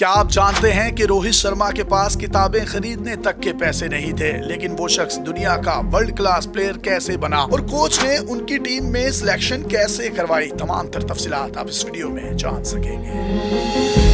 क्या आप जानते हैं कि रोहित शर्मा के पास किताबें खरीदने तक के पैसे नहीं थे, लेकिन वो शख्स दुनिया का वर्ल्ड क्लास प्लेयर कैसे बना और कोच ने उनकी टीम में सिलेक्शन कैसे करवाई। तमाम तर तफसीलात आप इस वीडियो में जान सकेंगे।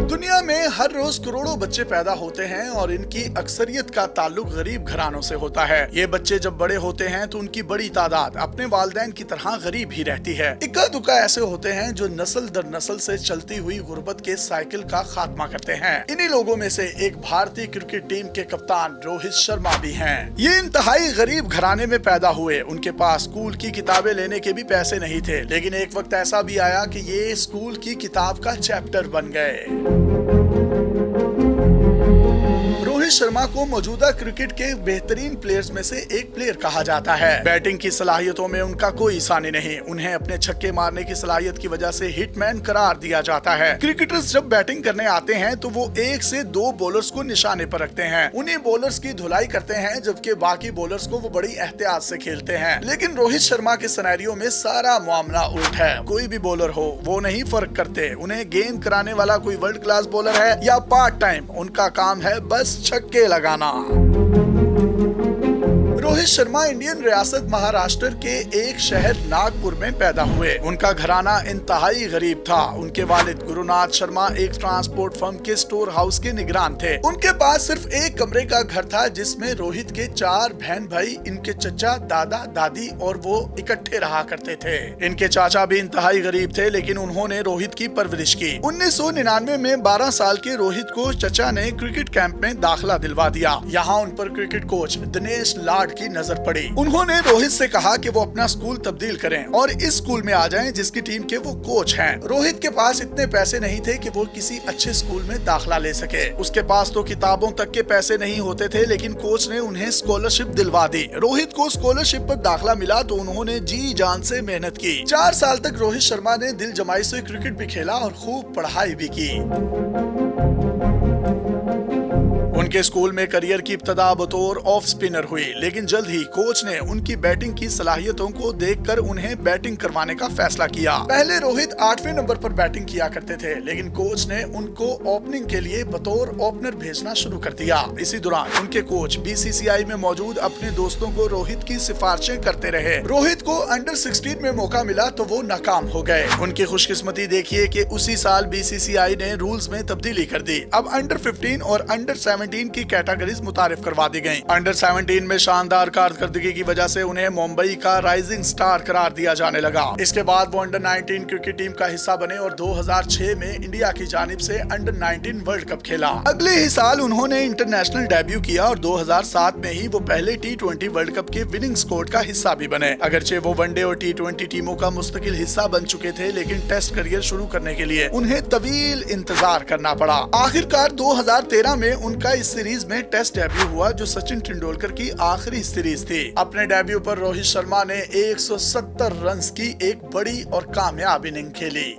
दुनिया में हर रोज करोड़ों बच्चे पैदा होते हैं और इनकी अक्सरियत का ताल्लुक गरीब घरानों से होता है। ये बच्चे जब बड़े होते हैं तो उनकी बड़ी तादाद अपने वालिदैन की तरह गरीब ही रहती है। इक्का दुक्का ऐसे होते हैं जो नस्ल दर नस्ल से चलती हुई गुर्बत के साइकिल का खात्मा करते हैं। इन्हीं लोगों में से एक भारतीय क्रिकेट टीम के कप्तान रोहित शर्मा भी हैं। ये इंतहाई गरीब घराने में पैदा हुए। उनके पास स्कूल की किताबें लेने के भी पैसे नहीं थे, लेकिन एक वक्त ऐसा भी आया कि ये स्कूल की किताब का चैप्टर बन गए। रोहित शर्मा को मौजूदा क्रिकेट के बेहतरीन प्लेयर्स में से एक प्लेयर कहा जाता है। बैटिंग की सलाहियतों में उनका कोई सानी नहीं। उन्हें अपने छक्के मारने की सलाहियत की वजह से हिटमैन करार दिया जाता है। क्रिकेटर्स जब बैटिंग करने आते हैं तो वो 1 से 2 बॉलर्स को निशाने पर रखते हैं। उन्हीं बॉलर्स की धुलाई करते हैं, जबकि बाकी बॉलर्स को वो बड़ी एहतियात से खेलते हैं। लेकिन रोहित शर्मा के सिनेरियो में सारा मामला उल्ट है। कोई भी बॉलर हो, वो नहीं फर्क करते उन्हें गेंद कराने वाला कोई वर्ल्ड क्लास बॉलर है या पार्ट टाइम। उनका काम है बस छक्के लगाना। रोहित शर्मा इंडियन रियासत महाराष्ट्र के एक शहर नागपुर में पैदा हुए। उनका घराना इंतहाई गरीब था। उनके वालिद गुरुनाथ शर्मा एक ट्रांसपोर्ट फर्म के स्टोर हाउस के निगरान थे। उनके पास सिर्फ एक कमरे का घर था जिसमें रोहित के 4 बहन भाई, इनके चचा, दादा, दादी और वो इकट्ठे रहा करते थे। इनके चाचा भी इंतहाई गरीब थे, लेकिन उन्होंने रोहित की परवरिश की। 1999 में 12 साल के रोहित को चचा ने क्रिकेट कैंप में दाखिला दिलवा दिया। यहाँ उन पर क्रिकेट कोच दिनेश लाड की नजर पड़ी। उन्होंने रोहित से कहा कि वो अपना स्कूल तब्दील करें और इस स्कूल में आ जाएं जिसकी टीम के वो कोच हैं। रोहित के पास इतने पैसे नहीं थे कि वो किसी अच्छे स्कूल में दाखिला ले सके। उसके पास तो किताबों तक के पैसे नहीं होते थे, लेकिन कोच ने उन्हें स्कॉलरशिप दिलवा दी। रोहित को स्कॉलरशिप पर दाखिला मिला तो उन्होंने जी जान से मेहनत की। 4 साल तक रोहित शर्मा ने दिल जमाई से क्रिकेट भी खेला और खूब पढ़ाई भी की। उनके स्कूल में करियर की इब्तिदा बतौर ऑफ स्पिनर हुई, लेकिन जल्द ही कोच ने उनकी बैटिंग की सलाहियतों को देखकर उन्हें बैटिंग करवाने का फैसला किया। पहले रोहित 8वें नंबर पर बैटिंग किया करते थे, लेकिन कोच ने उनको ओपनिंग के लिए बतौर ओपनर भेजना शुरू कर दिया। इसी दौरान उनके कोच बीसीसीआई में मौजूद अपने दोस्तों को रोहित की सिफारिशें करते रहे। रोहित को अंडर 16 में मौका मिला तो वो नाकाम हो गए। उनकी खुशकिस्मती देखिए कि उसी साल बीसीसीआई ने रूल्स में तब्दीली कर दी। अब अंडर 15 और अंडर 17 की कैटेगरीज मुतारिफ करवा दी गयी। अंडर 17 में शानदार कारकर्दगी की वजह से उन्हें मुंबई का राइजिंग स्टार करार दिया जाने लगा। इसके बाद वो अंडर 19 क्रिकेट टीम का हिस्सा बने और 2006 में इंडिया की जानिब से अंडर 19 वर्ल्ड कप खेला। अगले ही साल उन्होंने इंटरनेशनल डेब्यू किया और 2007 में ही वो पहले T20 वर्ल्ड कप के विनिंग स्क्वाड का हिस्सा भी बने। अगरचे वो वनडे और T20 टीमों का मुस्तकिल हिस्सा बन चुके थे, लेकिन टेस्ट करियर शुरू करने के लिए उन्हें तवील इंतजार करना पड़ा। आखिरकार 2013 में उनका इस सीरीज में टेस्ट डेब्यू हुआ, जो सचिन तेंदुलकर की आखिरी सीरीज थी। अपने डेब्यू पर रोहित शर्मा ने 170 रन की एक बड़ी और कामयाब इनिंग खेली।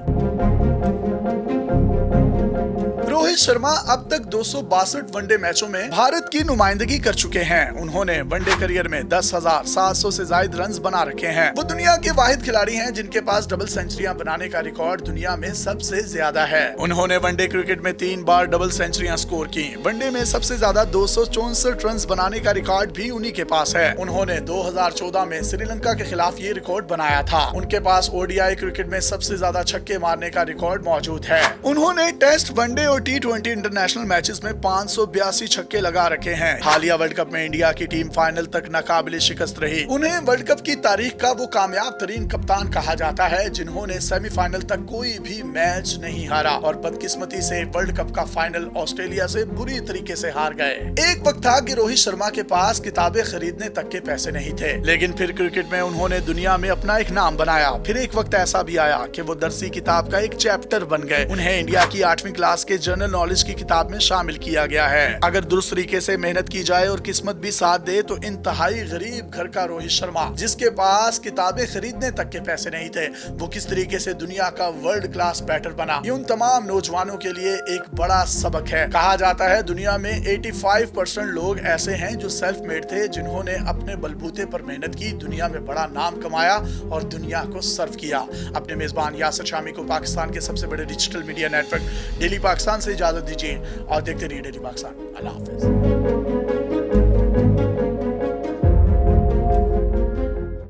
रोहित शर्मा अब तक 262 वनडे मैचों में भारत की नुमाइंदगी कर चुके हैं। उन्होंने वनडे करियर में 10,700 से ज्यादा रन बना रखे हैं। वो दुनिया के वाहिद खिलाड़ी हैं जिनके पास डबल सेंचुरियां बनाने का रिकॉर्ड दुनिया में सबसे ज्यादा है। उन्होंने वनडे क्रिकेट में 3 बार डबल सेंचुरियां स्कोर की। वनडे में सबसे ज्यादा 264 रन बनाने का रिकॉर्ड भी उन्हीं के पास है। उन्होंने 2014 में श्रीलंका के खिलाफ ये रिकॉर्ड बनाया था। उनके पास ओडीआई क्रिकेट में सबसे ज्यादा छक्के मारने का रिकॉर्ड मौजूद है। उन्होंने टेस्ट, वनडे और T20 इंटरनेशनल मैचेस में 582 छक्के लगा रखे हैं। हालिया वर्ल्ड कप में इंडिया की टीम फाइनल तक नाकाबिले शिकस्त रही। उन्हें वर्ल्ड कप की तारीख का वो कामयाब तरीन कप्तान कहा जाता है जिन्होंने सेमीफाइनल तक कोई भी मैच नहीं हारा और बदकिस्मती से वर्ल्ड कप का फाइनल ऑस्ट्रेलिया से बुरी तरीके से हार गए। एक वक्त था कि रोहित शर्मा के पास किताबें खरीदने तक के पैसे नहीं थे, लेकिन फिर क्रिकेट में उन्होंने दुनिया में अपना एक नाम बनाया। फिर एक वक्त ऐसा भी आया कि वो दरसी किताब का एक चैप्टर बन गए। उन्हें इंडिया की 8वीं क्लास के जनरल नॉलेज की किताब में शामिल किया गया है। अगर दुरुस्त तरीके से मेहनत की जाए और किस्मत भी साथ दे तो इंतहाई गरीब घर का रोहित शर्मा, जिसके पास किताबें खरीदने तक के पैसे नहीं थे, वो किस तरीके से दुनिया का वर्ल्ड क्लास बैटर बना, ये उन तमाम नौजवानों के लिए एक बड़ा सबक है। कहा जाता है दुनिया में 85% लोग ऐसे हैं जो सेल्फ मेड थे, जिन्होंने अपने बलबूते पर मेहनत की, दुनिया में बड़ा नाम कमाया और दुनिया को सर्व किया। अपने मेजबान यासिर शामी को पाकिस्तान के सबसे बड़े digital media network daily Pakistan से इजाजत दीजिए और देखते रहिए डेली पाकिस्तान। अल्लाह हाफिज।